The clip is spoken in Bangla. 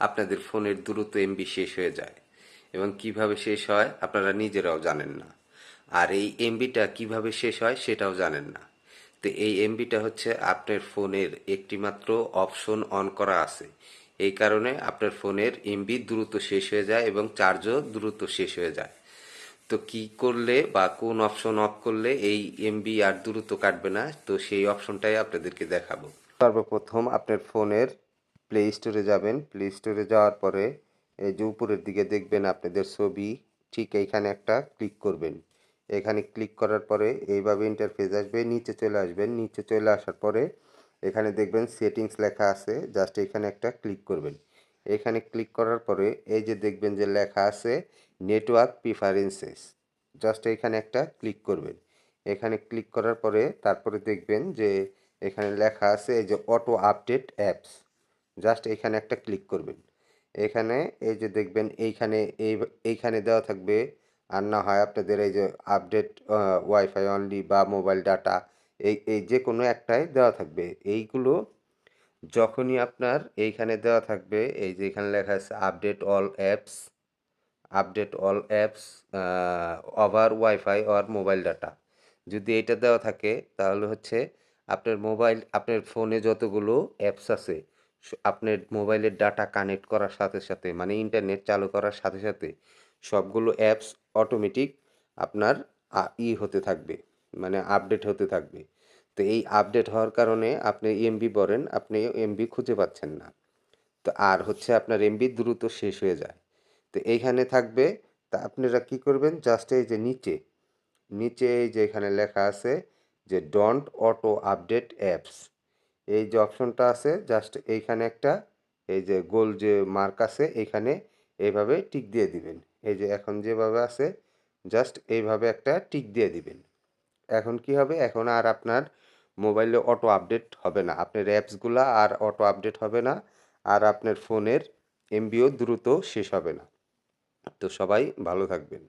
আপনাদের ফোনের দ্রুত এমবি শেষ হয়ে যায় এবং কিভাবে শেষ হয় আপনারা নিজেরাও জানেন না। আর এই এমবিটা কিভাবে শেষ হয় সেটাও জানেন না। তো এই এমবিটা হচ্ছে আপনার ফোনের একটিমাত্র অপশন অন করা আছে, এই কারণে আপনার ফোনের এমবি দ্রুত শেষ হয়ে যায় এবং চার্জও দ্রুত শেষ হয়ে যায়। তো কি করলে বা কোন অপশন অফ করলে এই এমবি আর দ্রুত কাটবে না, তো সেই অপশনটাই আপনাদেরকে দেখাবো। সর্বপ্রথম আপনার ফোনের প্লে স্টোরে যাবেন। প্লে স্টোরে যাওয়ার পরে এই যে উপরের দিকে দেখবেন আপনাদের ছবি, ঠিক এইখানে একটা ক্লিক করবেন। এখানে ক্লিক করার পরে এইভাবে ইন্টারফেস আসবে, নিচে চলে আসবেন। নিচে চলে আসার পরে এখানে দেখবেন সেটিংস লেখা আছে, জাস্ট এখানে একটা ক্লিক করবেন। এখানে ক্লিক করার পরে এই যে দেখবেন যে লেখা আছে নেটওয়ার্ক প্রিফারেন্সেস, জাস্ট এখানে একটা ক্লিক করবেন। এখানে ক্লিক করার পরে তারপরে দেখবেন যে এখানে লেখা আছে এই যে অটো আপডেট অ্যাপস, জাস্ট এখানে একটা ক্লিক করবেন। এখানে এই যে দেখবেন এইখানে দেওয়া থাকবে, আর না হয় আপনাদের এই যে আপডেট ওয়াইফাই অনলি বা মোবাইল ডাটা, এই যে কোনো একটাই দেওয়া থাকবে। এইগুলো যখনই আপনার এইখানে দেওয়া থাকবে, এই যে এখানে লেখা আছে update all apps over wifi or mobile data, যদি এটা দেওয়া থাকে তাহলে হচ্ছে আপনার ফোনে যতগুলো অ্যাপস আছে আপনার মোবাইলের ডাটা কানেক্ট করার সাথে সাথে, মানে ইন্টারনেট চালু করার সাথে সাথে সবগুলো অ্যাপস অটোমেটিক আপনার হতে থাকবে, মানে আপডেট হতে থাকবে। তো এই আপডেট হওয়ার কারণে আপনি এমবি ভরেন, আপনি এমবি খুঁজে পাচ্ছেন না। তো আর হচ্ছে আপনার এমবি দ্রুত শেষ হয়ে যায়। তো এইখানে থাকবে। তা আপনারা কি করবেন, জাস্ট এই যে নিচে এই যে এখানে লেখা আছে যে ডোন্ট অটো আপডেট অ্যাপস, এই যে অপশনটা আছে জাস্ট এইখানে একটা এই যে গোল যে মার্ক আছে এইখানে এইভাবে টিক দিয়ে দিবেন। এই যে এখন যেভাবে আছে জাস্ট এইভাবে একটা টিক দিয়ে দিবেন। এখন কি হবে, এখন আর আপনার মোবাইলে অটো আপডেট হবে না, আপনার অ্যাপসগুলো আর অটো আপডেট হবে না, আর আপনার ফোনের এমবিও দ্রুত শেষ হবে না। তো সবাই ভালো থাকবেন।